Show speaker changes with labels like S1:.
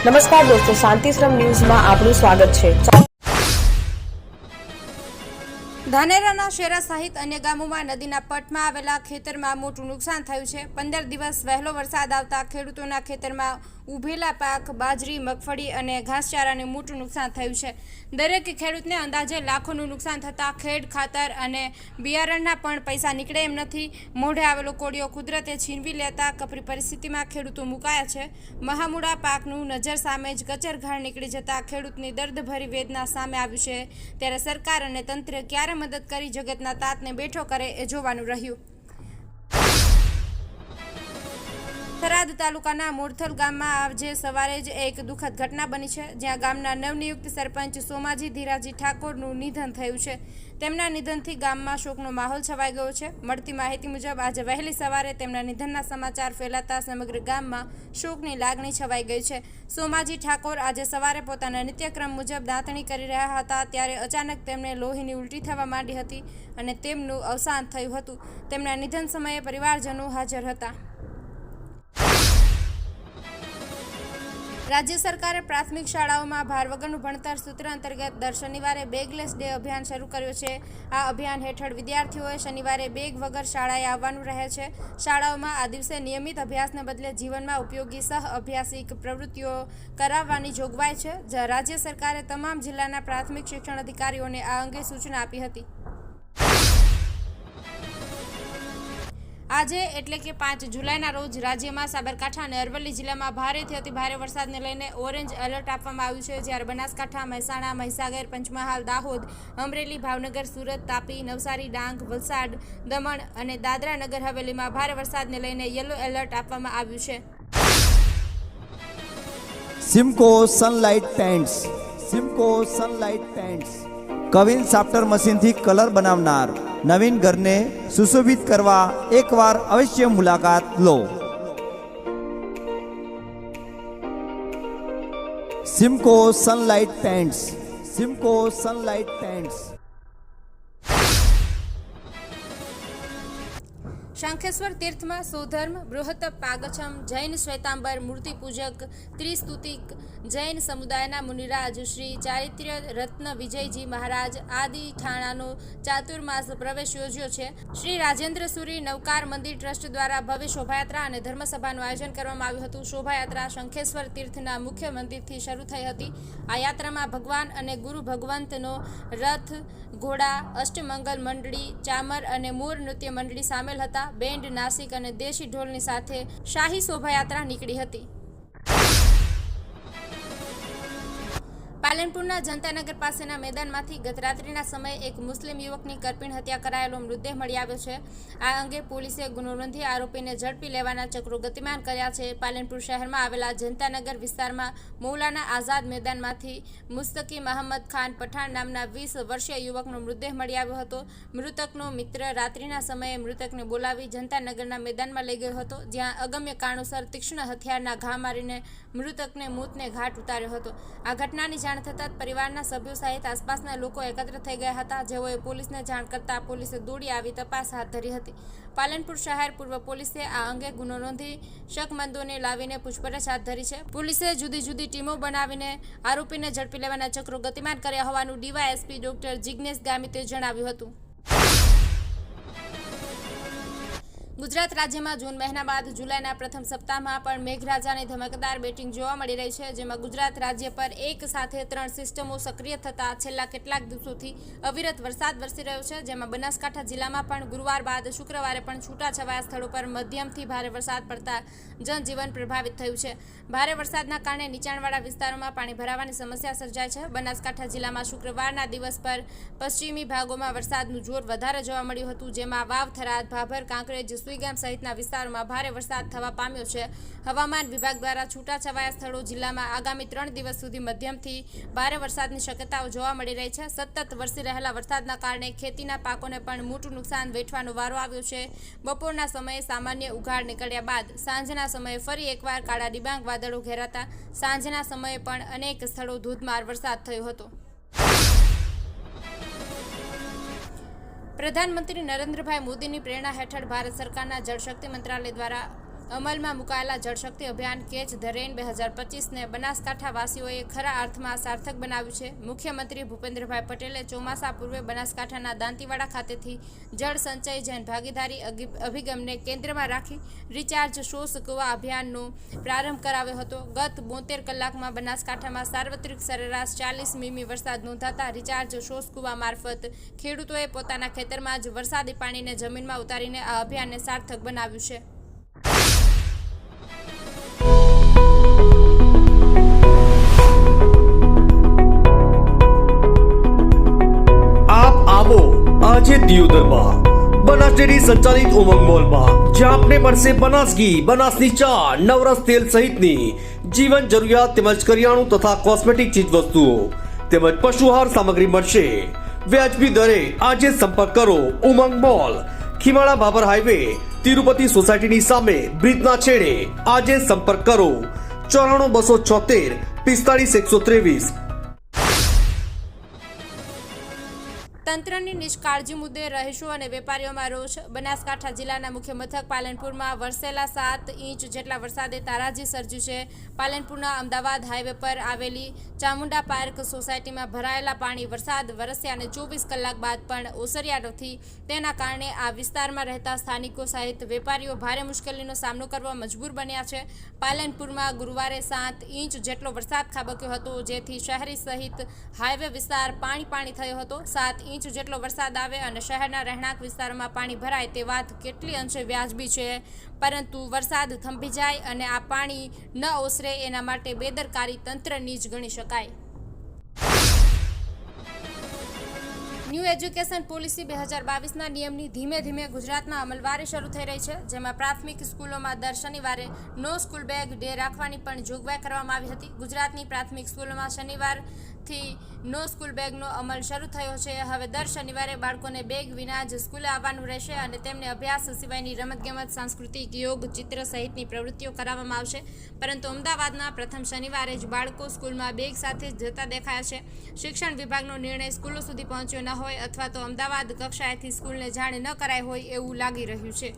S1: નમસ્કાર દોસ્તો, શાંતિશ્રમ ન્યૂઝમાં આપનું સ્વાગત છે।
S2: ધાનેરાના શેરા સહિત અન્ય ગામોમાં નદીના પટમાં આવેલા ખેતરમાં મોટું નુકસાન થયું છે। 15 દિવસ વહેલો વરસાદ આવતા ખેડૂતોના ખેતરમાં ઉભેલા પાક, બાજરી, મગફળી અને ઘાસચારાને મોટું નુકસાન થયું છે। દરેક ખેડૂતને અંદાજે લાખોનું નુકસાન થતાં ખેડ, ખાતર અને બિયારણના પણ પૈસા નીકળે એમ નથી। મોઢે આવેલો કોળિયો કુદરતે છીનવી લેતા કપરી પરિસ્થિતિમાં ખેડૂતો મુકાયા છે। મહામૂળા પાકનું નજર સામે જ કચરઘાણ નીકળી જતા ખેડૂતની દર્દભરી વેદના સામે આવ્યું છે। ત્યારે સરકાર અને તંત્ર ક્યારે મદદ કરી જગતના તાતને બેઠો કરે એ જોવાનું રહ્યું। થરાદ તાલુકાના મોરથલ ગામમાં આજે સવારે જ એક દુઃખદ ઘટના બની છે, જ્યાં ગામના નવનિયુક્ત સરપંચ સોમાજી ધીરાજી ઠાકોરનું નિધન થયું છે। તેમના નિધનથી ગામમાં શોકનો માહોલ છવાઈ ગયો છે। મળતી માહિતી મુજબ આજે વહેલી સવારે તેમના નિધનના સમાચાર ફેલાતા સમગ્ર ગામમાં શોકની લાગણી છવાઈ ગઈ છે। સોમાજી ઠાકોર આજે સવારે પોતાના નિત્યક્રમ મુજબ દાંતણી કરી રહ્યા હતા ત્યારે અચાનક તેમને લોહીની ઉલટી થવા માંડી હતી અને તેમનું અવસાન થયું હતું। તેમના નિધન સમયે પરિવારજનો હાજર હતા। રાજ્ય સરકારે પ્રાથમિક શાળાઓમાં ભાર વગરનું ભણતર સૂત્ર અંતર્ગત દર શનિવારે બેગલેસ ડે અભિયાન શરૂ કર્યું છે। આ અભિયાન હેઠળ વિદ્યાર્થીઓએ શનિવારે બેગ વગર શાળાએ આવવાનું રહે છે। શાળાઓમાં આ દિવસે નિયમિત અભ્યાસને બદલે જીવનમાં ઉપયોગી સહ અભ્યાસિક પ્રવૃત્તિઓ કરાવવાની જોગવાઈ છે। રાજ્ય સરકારે તમામ જિલ્લાના પ્રાથમિક શિક્ષણ અધિકારીઓને આ અંગે સૂચના આપી હતી। આજે એટલે કે 5 જુલાઈના રોજ રાજ્યમાં સાબરકાંઠા અને અરવલ્લી જિલ્લામાં ભારેથી અતિ ભારે વરસાદને લઈને ઓરેન્જ એલર્ટ આપવામાં આવ્યું છે, જ્યારે બનાસકાંઠા, મહેસાણા, મહીસાગર, પંચમહાલ, દાહોદ, અમરેલી, ભાવનગર, સુરત, તાપી, નવસારી, ડાંગ, વલસાડ, દમણ અને દાદરા નગર હવેલીમાં ભારે વરસાદને લઈને યલો એલર્ટ આપવામાં આવ્યું છે।
S3: Simco Sunlight Paints, Simco Sunlight Paints કવિન સાફ્ટર મશીનથી કલર બનાવનાર નવીન ઘરને સુશોભિત કરવા એકવાર અવશ્ય મુલાકાત લો। Simco Sunlight Paints, Simco Sunlight Paints.
S2: Shankheshwar તીર્થમાં સૌધર્મ, બૃહત પાગછમ, જૈન શ્વેતાંબર, મૂર્તિ પૂજક, ત્રિસ્તુતિક જૈન સમુદાયના મુનિરાજ શ્રી ચારિત્ર્ય રત્ન વિજયજી મહારાજ આદિ ઠાણાનો ચાતુર્માસ પ્રવેશ યોજ્યો છે। શ્રી રાજેન્દ્ર સુરી નવકાર મંદિર ટ્રસ્ટ દ્વારા ભવ્ય શોભાયાત્રા અને ધર્મસભાનું આયોજન કરવામાં આવ્યું હતું। શોભાયાત્રા શંખેશ્વર તીર્થના મુખ્ય મંદિરથી શરૂ થઈ હતી। આ યાત્રામાં ભગવાન અને ગુરુ ભગવંતનો રથ, ઘોડા, અષ્ટમંગલ મંડળી, ચામર અને મોર નૃત્ય મંડળી સામેલ હતા। બેન્ડ, નાસિક અને દેશી ઢોલની સાથે શાહી શોભાયાત્રા નીકળી હતી। પાલનપુરના જનતાનગર પાસેના મેદાનમાંથી ગત રાત્રિના સમયે એક મુસ્લિમ યુવકની કરપીણ હત્યા કરાયેલો મૃતદેહ મળી આવ્યો છે। આ અંગે પોલીસે ગુનો નોંધી આરોપીને ઝડપી લેવાના ચક્રો ગતિમાન કર્યા છે। પાલનપુર શહેરમાં આવેલા જનતાનગર વિસ્તારમાં મૌલાના આઝાદ મેદાનમાંથી મુસ્તકી મહંમદ ખાન પઠાણ નામના 20 વર્ષીય યુવકનો મૃતદેહ મળી આવ્યો હતો। મૃતકનો મિત્ર રાત્રિના સમયે મૃતકને બોલાવી જનતાનગરના મેદાનમાં લઈ ગયો હતો, જ્યાં અગમ્ય કારણોસર તીક્ષ્ણ હથિયારના ઘા મારીને મૃતકને મોતને ઘાટ ઉતાર્યો હતો। આ ઘટનાની જાણ થતાં પરિવારના સભ્યો સહિત આસપાસના લોકો એકત્ર થઈ ગયા હતા, જેઓએ પોલીસને જાણ કરતા પોલીસે દોડી આવી તપાસ હાથ ધરી હતી। પાલનપુર શહેર પૂર્વ પોલીસે આ અંગે ગુનો નોંધી શકમંદોને લાવીને પૂછપરછ હાથ ધરી છે। પોલીસે જુદી જુદી ટીમો બનાવીને આરોપીને ઝડપી લેવાના ચક્રો ગતિમાન કર્યા હોવાનું ડીવાયએસપી ડોક્ટર જિગ્નેશ ગામિતે જણાવ્યું હતું। ગુજરાત રાજ્યમાં જૂન મહિના બાદ જુલાઈના પ્રથમ સપ્તાહમાં પણ મેઘરાજાની ધમકદાર બેટિંગ જોવા મળી રહી છે, જેમાં ગુજરાત રાજ્ય પર એક સાથે 3 સિસ્ટમો સક્રિય થતા છેલ્લા કેટલાક દિવસોથી અવિરત વરસાદ વરસી રહ્યો છે, જેમાં બનાસકાંઠા જિલ્લામાં પણ ગુરુવાર બાદ શુક્રવારે પણ છૂટાછવાયા સ્થળો પર મધ્યમથી ભારે વરસાદ પડતા જનજીવન પ્રભાવિત થયું છે। ભારે વરસાદના કારણે નીચાણવાળા વિસ્તારોમાં પાણી ભરાવાની સમસ્યા સર્જાય છે। બનાસકાંઠા જિલ્લામાં શુક્રવારના દિવસ પર પશ્ચિમી ભાગોમાં વરસાદનું જોર વધારે જોવા મળ્યું હતું, જેમાં વાવ, થરાદ, ભાભર, કાંકરેજ, સુઈગામ સહિતના વિસ્તારોમાં ભારે વરસાદ થવા પામ્યો છે। હવામાન વિભાગ દ્વારા છૂટાછવાયા સ્થળો જિલ્લામાં આગામી 3 દિવસ સુધી મધ્યમથી ભારે વરસાદની શક્યતાઓ જોવા મળી રહી છે। સતત વરસી રહેલા વરસાદના કારણે ખેતીના પાકોને પણ મોટું નુકસાન વેઠવાનો વારો આવ્યો છે। બપોરના સમયે સામાન્ય ઉઘાડ નીકળ્યા બાદ સાંજના સમયે ફરી એકવાર કાળા ડિબાંગ વાદળો ઘેરાતા સાંજના સમયે પણ અનેક સ્થળો ધોધમાર વરસાદ થયો હતો। પ્રધાનમંત્રી નરેન્દ્રભાઈ મોદીની પ્રેરણા હેઠળ ભારત સરકારના જળશક્તિ મંત્રાલય દ્વારા અમલમાં મુકાયેલા જળશક્તિ અભિયાન કેચ ધ રેન 2025ને બનાસકાંઠા વાસીઓએ ખરા અર્થમાં સાર્થક બનાવ્યું છે. મુખ્યમંત્રી ભૂપેન્દ્રભાઈ પટેલે ચોમાસા પૂર્વે બનાસકાંઠાના દાંતીવાડા ખાતેથી જળ સંચય જન ભાગીદારી અભિગમને કેન્દ્રમાં રાખી રિચાર્જ શોષ કુવા અભિયાનનો પ્રારંભ કરાવ્યો હતો. ગત 72 કલાકમાં બનાસકાંઠામાં સાર્વત્રિક સરેરાશ 40 મીમી વરસાદ નોંધાતા રિચાર્જ શોષ કુવા મારફત ખેડૂતોએ પોતાના ખેતરમાં જ વરસાદી પાણીને જમીનમાં ઉતારીને આ અભિયાનને સાર્થક બનાવ્યું છે.
S4: આજે દિયોદરમાં બનાસ ડેરી સંચાલિત ઉમંગ મોલમાં જ્યાં આપને મળશે બનાસ ઘી, બનાસની ચા, નવરસ તેલ સહિતની જીવન જરૂરિયાત તેમજ કરિયાણું તથા કોસ્મેટિક ચીજ વસ્તુઓ તેમજ પશુ આહાર સામગ્રી મળશે વ્યાજબી દરે. આજે સંપર્ક કરો ઉમંગ મોલ, ખીમાળા બાબર હાઈવે, તિરુપતિ સોસાયટીની સામે બ્રિજના છેડે. આજે સંપર્ક કરો 94 276 45 123.
S2: તંત્રની નિષ્કાળજી મુદ્દે રહીશો અને વેપારીઓમાં રોષ. બનાસકાંઠા જિલ્લાના મુખ્ય મથક પાલનપુરમાં વરસેલા 7 ઇંચ જેટલા વરસાદે તારાજી સર્જ્યું છે. પાલનપુરના અમદાવાદ હાઈવે પર આવેલી ચામુંડા પાર્ક સોસાયટીમાં ભરાયેલા પાણી વરસાદ વરસ્યાને 24 કલાક બાદ પણ ઓસર્યા નથી. તેના કારણે આ વિસ્તારમાં રહેતા સ્થાનિકો સહિત વેપારીઓ ભારે મુશ્કેલીનો સામનો કરવા મજબૂર બન્યા છે. પાલનપુરમાં ગુરુવારે 7 ઇંચ જેટલો વરસાદ ખાબક્યો હતો, જેથી શહેરી સહિત હાઈવે વિસ્તાર પાણી થયો હતો. 7 ઇંચ જેટલો વરસાદ આવે અને શહેરના રહેણાંક વિસ્તારોમાં પાણી ભરાય તે વાત કેટલી અંશે વ્યાજબી છે, પરંતુ વરસાદ થંભી જાય અને આ પાણી ન ઓસરે એના માટે બેદરકારી તંત્રની જ ગણી શકાય. ન્યૂ એજ્યુકેશન પોલિસી 2022ના નિયમની ધીમે ધીમે ગુજરાતમાં અમલવારી શરૂ થઈ રહી છે, જેમાં પ્રાથમિક સ્કૂલોમાં દર શનિવારે નો સ્કૂલ બેગ ડે રાખવાની પણ જોગવાઈ કરવામાં આવી હતી. ગુજરાતની પ્રાથમિક સ્કૂલોમાં શનિવારથી નો સ્કૂલ બેગનો અમલ શરૂ થયો છે. હવે દર શનિવારે બાળકોને બેગ વિના જ સ્કૂલે આવવાનું રહેશે અને તેમને અભ્યાસ સિવાયની રમતગમત, સાંસ્કૃતિક, યોગ, ચિત્ર સહિતની પ્રવૃત્તિઓ કરાવવામાં આવશે. પરંતુ અમદાવાદના પ્રથમ શનિવારે જ બાળકો સ્કૂલમાં બેગ સાથે જ જતા દેખાયા છે. શિક્ષણ વિભાગનો નિર્ણય સ્કૂલો સુધી પહોંચ્યો ન હોય અથવા તો અમદાવાદ કક્ષાએથી સ્કૂલને જાણ ન કરાઈ હોય એવું લાગી રહ્યું છે.